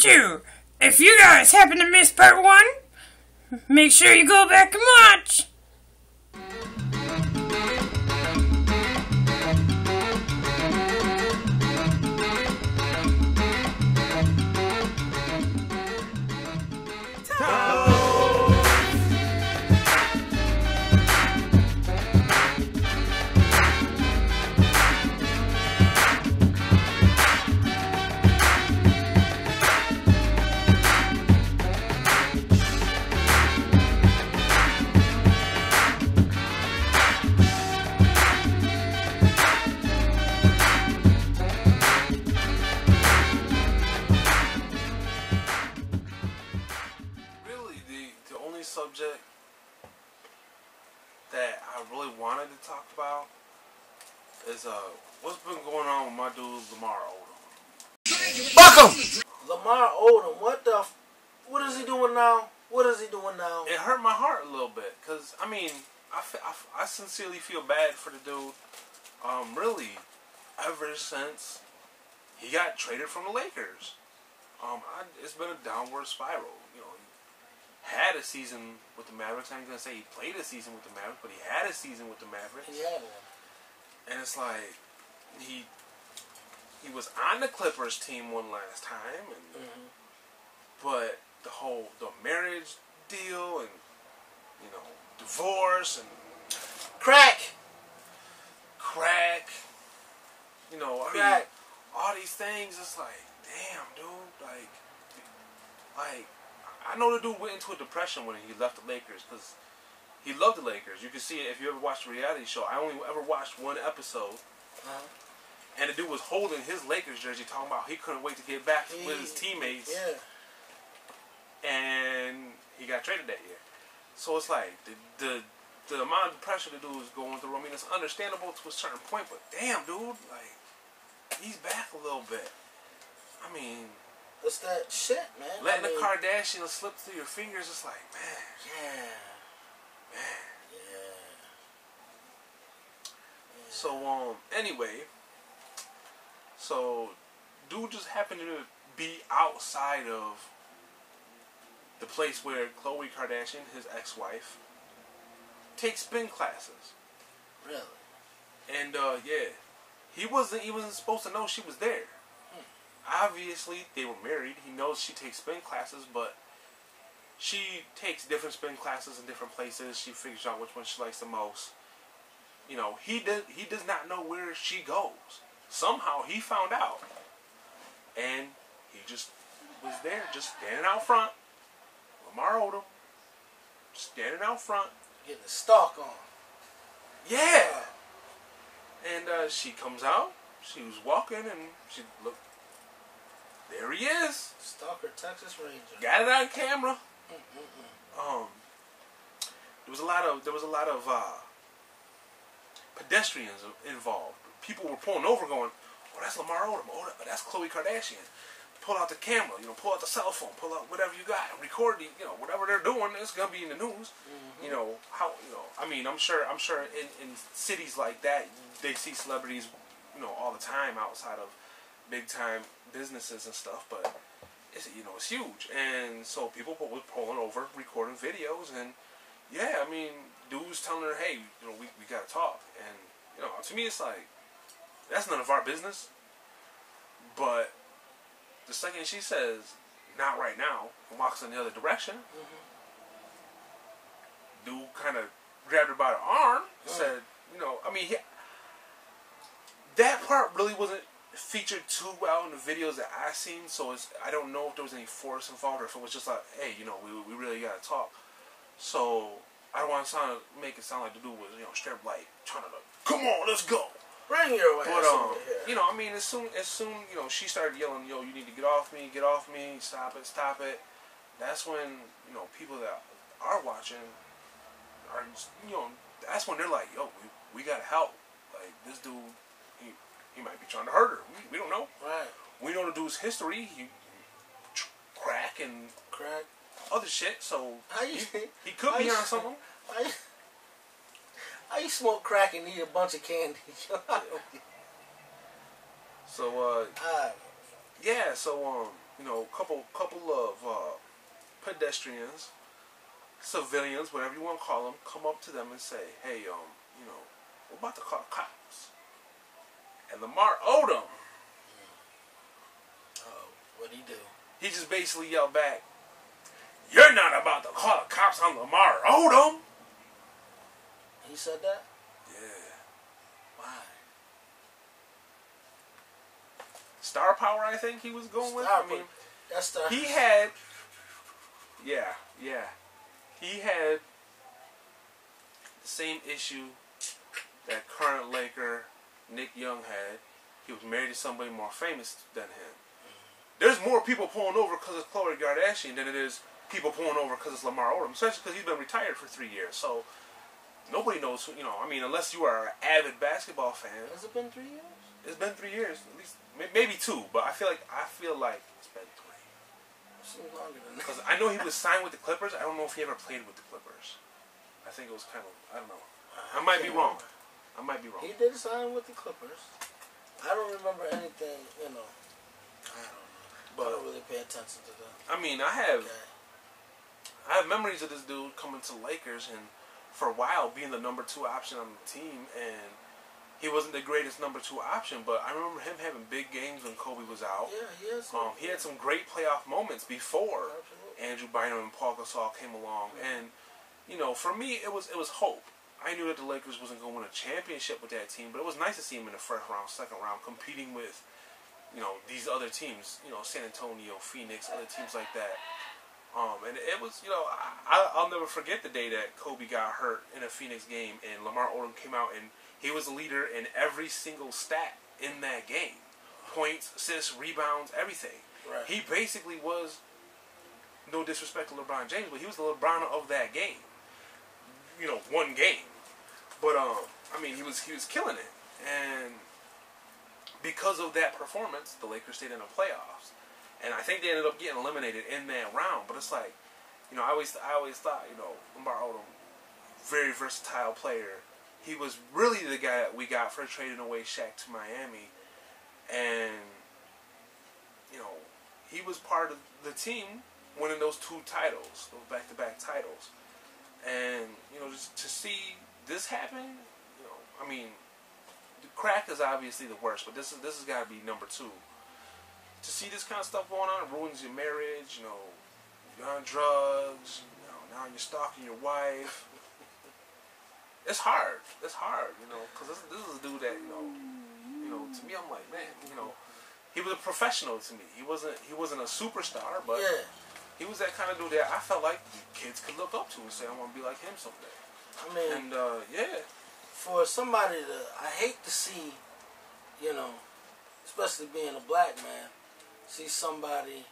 2. If you guys happen to miss part 1, make sure you go back and watch. Subject that I really wanted to talk about is what's been going on with my dude Lamar Odom. Fuck him! Lamar Odom, what is he doing now? What is he doing now? It hurt my heart a little bit, cause I mean, I sincerely feel bad for the dude. Really, ever since he got traded from the Lakers, it's been a downward spiral. You know. Had a season with the Mavericks. I'm gonna say he played a season with the Mavericks, but he had a season with the Mavericks. He had one. And it's like he was on the Clippers team one last time, and but the marriage deal and divorce and crack. I mean, all these things. It's like, damn, dude, like. I know the dude went into a depression when he left the Lakers because he loved the Lakers. You can see it if you ever watched the reality show. I only ever watched one episode. And the dude was holding his Lakers jersey talking about he couldn't wait to get back with his teammates. Yeah. And he got traded that year. So it's like the amount of pressure the dude was going through, I mean, it's understandable to a certain point, but damn, dude, like, he's back a little bit. I mean... What's that shit, man? Letting the Kardashian slip through your fingers, it's like, man. Yeah. So, anyway. So, dude just happened to be outside of the place where Khloe Kardashian, his ex-wife, takes spin classes. Really? And, yeah. He wasn't even supposed to know she was there. Obviously, they were married. He knows she takes spin classes, but she takes different spin classes in different places. She figures out which one she likes the most. You know, he does not know where she goes. Somehow, he found out. And he just was there, just standing out front. Lamar Odom, standing out front. Getting the stalk on. Yeah. And she comes out. She was walking, and she looked. There he is. Stalker Texas Ranger. Got it on camera. There was a lot of pedestrians involved. People were pulling over, going, "Oh, that's Lamar Odom. Oh, that's Khloe Kardashian." Pull out the camera. Pull out the cell phone. Pull out whatever you got. Record the, whatever they're doing. It's gonna be in the news. I mean, I'm sure in cities like that, they see celebrities, all the time outside of big time businesses and stuff, but it's huge, and so people were pulling over, recording videos, and yeah, I mean, dudes telling her, hey, we gotta talk, and to me it's like, that's none of our business. But the second she says, not right now, and walks in the other direction, dude kind of grabbed her by the arm, said, I mean, that part really wasn't featured too well in the videos that I've seen, so I don't know if there was any force involved or if it was just like, hey, we really gotta talk. So I don't want to make it sound like the dude was straight up like trying to come on, let's go, bring your ass over here. I mean, as soon she started yelling, yo, you need to get off me, stop it. That's when people that are watching are that's when they're like, yo, we gotta help. Like, this dude, he might be trying to hurt her. We don't know. Right. We know the dude's history. He crack other shit. So he could be on something. How you smoke crack and eat a bunch of candy? So yeah, so you know, couple of pedestrians, civilians, whatever you want to call them, come up to them and say, "Hey, you know, we're about to call the cops." And Lamar Odom, Oh, what'd he do? he just basically yelled back, "You're not about to call the cops on Lamar Odom." He said that? Yeah. Why? Star power, I think he was going with. I mean, that's the. he had, he had the same issue that current Laker Nick Young had. He was married to somebody more famous than him. There's more people pulling over because it's Khloe Kardashian than it is people pulling over because it's Lamar Odom, especially because he's been retired for 3 years. So nobody knows who, you know, I mean, unless you are an avid basketball fan. Has it been 3 years? It's been 3 years, at least, maybe 2, but I feel like it's been 3. Seems longer than that. Because I know he was signed with the Clippers. I don't know if he ever played with the Clippers. I think it was kind of, I don't know. I might be wrong. I might be wrong. He did sign with the Clippers. I don't remember anything, you know. I don't know. But I don't really pay attention to that. I mean, I have memories of this dude coming to Lakers and for a while being the number 2 option on the team, and he wasn't the greatest number 2 option, but I remember him having big games when Kobe was out. Yeah, he has. He had some great playoff moments before Absolutely. Andrew Bynum and Paul Gasol came along, and you know, for me, it was hope. I knew that the Lakers wasn't going to win a championship with that team, but it was nice to see him in the first round, second round, competing with, you know, these other teams, you know, San Antonio, Phoenix, other teams like that. And it was, you know, I'll never forget the day that Kobe got hurt in a Phoenix game, and Lamar Odom came out, and he was a leader in every single stat in that game. Points, assists, rebounds, everything. Right. He basically was, no disrespect to LeBron James, but he was the LeBron of that game. You know, one game. But, I mean, he was killing it. And because of that performance, the Lakers stayed in the playoffs. And I think they ended up getting eliminated in that round. But it's like, you know, I always thought, you know, Lamar Odom, very versatile player. He was really the guy that we got for trading away Shaq to Miami. And, you know, he was part of the team winning those 2 titles, those back-to-back titles. And, you know, just to see this happen, you know, I mean, the crack is obviously the worst, but this has got to be number 2. To see this kind of stuff going on, it ruins your marriage, you know, you're on drugs, you know, now you're stalking your wife. It's hard. It's hard, you know, because this is a dude that, you know, to me, I'm like, man, you know, he was a professional to me. He wasn't a superstar, but he was that kind of dude that I felt like kids could look up to and say, I want to be like him someday. I mean, and for somebody I hate to see, you know, especially being a black man, see somebody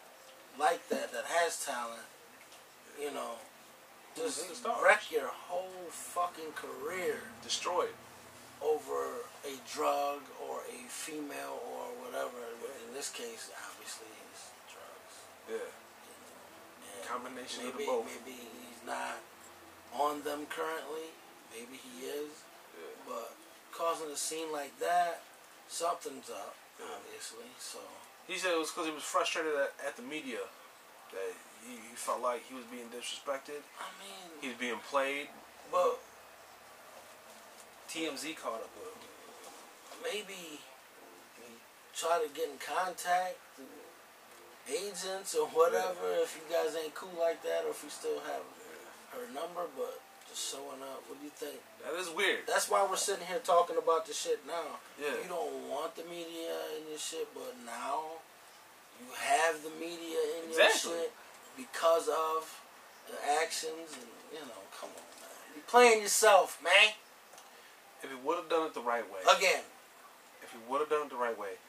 like that has talent, you know, just wreck your whole fucking career. Destroyed. Over a drug or a female or whatever. In this case, obviously, it's drugs. Yeah. You know, combination of the both. Maybe he's not on them currently. Maybe he is. Yeah. But causing a scene like that, something's up, obviously. So he said it was because he was frustrated at the media. That he felt like he was being disrespected. I mean, he was being played. But TMZ caught up with him. Maybe try to get in contact with agents or whatever if you guys ain't cool like that, or if you still have her number, but just showing up. What do you think? That is weird. That's why we're sitting here talking about this shit now. Yeah. You don't want the media in your shit, but now you have the media in your shit because of the actions, and you know, come on, man. You're playing yourself, man. If he would have done it the right way. Again. If he would have done it the right way,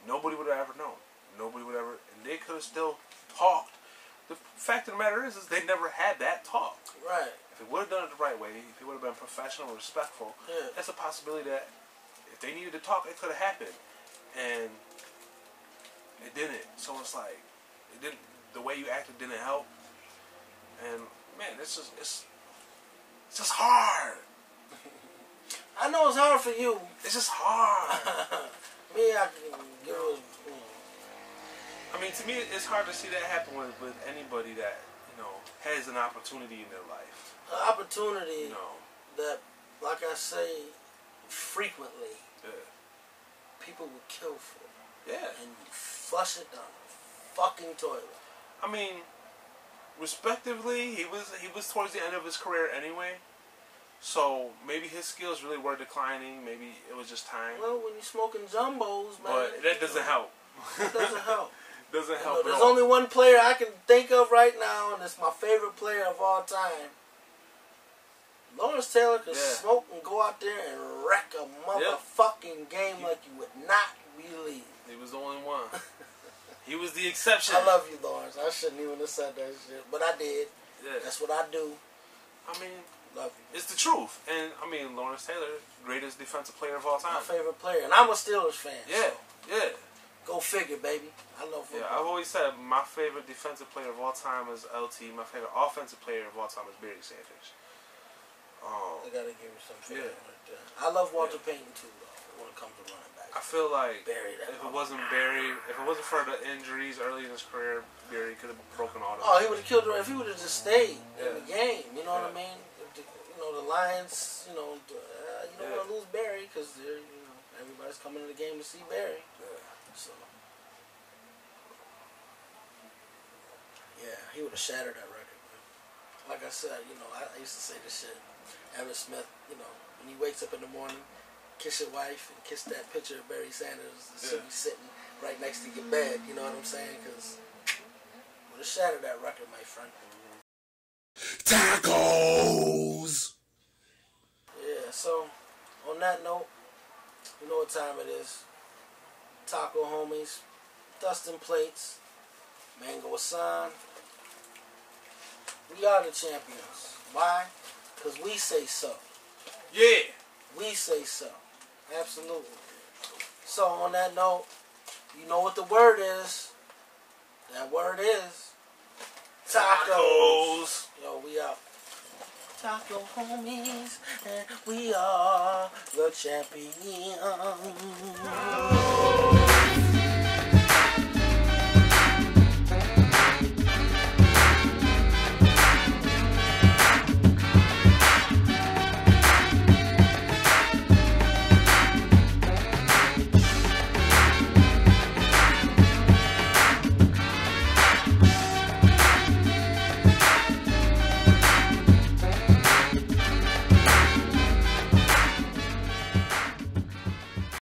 nobody would have ever known. Nobody would ever, and they could have still talked. The fact of the matter is they never had that talk. Right. If he would have done it the right way, if he would have been professional and respectful, that's a possibility that if they needed to talk, it could have happened. And it didn't. So it's like, it didn't, the way you acted didn't help. And man, it's just hard. I know it's hard for you. It's just hard. Me, I can give it. mean, to me, it's hard to see that happen with anybody that, you know, has an opportunity in their life. An opportunity, You know. that, like I say, frequently, Yeah. people would kill for. Yeah. And flush it down the fucking toilet. I mean, respectively, he was towards the end of his career anyway. So maybe his skills really were declining. Maybe it was just time. Well, when you're smoking jumbos, man. But that doesn't help. That doesn't help. Doesn't help. There's only one player I can think of right now, and it's my favorite player of all time. Lawrence Taylor could smoke and go out there and wreck a motherfucking game like you would not believe. He was the only one. He was the exception. I love you, Lawrence. I shouldn't even have said that shit, but I did. Yeah. That's what I do. I mean, love you. It's the truth. And, I mean, Lawrence Taylor, greatest defensive player of all time. My favorite player. And I'm a Steelers fan. Yeah, so. yeah. Go figure, baby. I love football. Yeah, I've always said my favorite defensive player of all time is LT. My favorite offensive player of all time is Barry Sanders. I gotta give you some favorite right there. I love Walter Payton too, though, when it comes to running back. I feel like Barry, if it wasn't for the injuries early in his career, Barry could have broken all the. Oh, he would have killed her if he would have just stayed in the game. You know what I mean? If the Lions, you don't want to lose Barry because everybody's coming to the game to see Barry. Yeah. So, yeah, he would have shattered that record, man. Like I said, I used to say this shit. Evan Smith, when he wakes up in the morning, kiss your wife and kiss that picture of Barry Sanders that should be sitting right next to your bed. You know what I'm saying? Because would have shattered that record, my friend. Tacos! Yeah, so on that note, you know what time it is. Taco homies, dusting plates, Mango Asan. We are the champions. Why? Because we say so. Yeah. We say so. Absolutely. So on that note, you know what the word is. That word is tacos. Yo, we out. Taco homies, and we are the champions.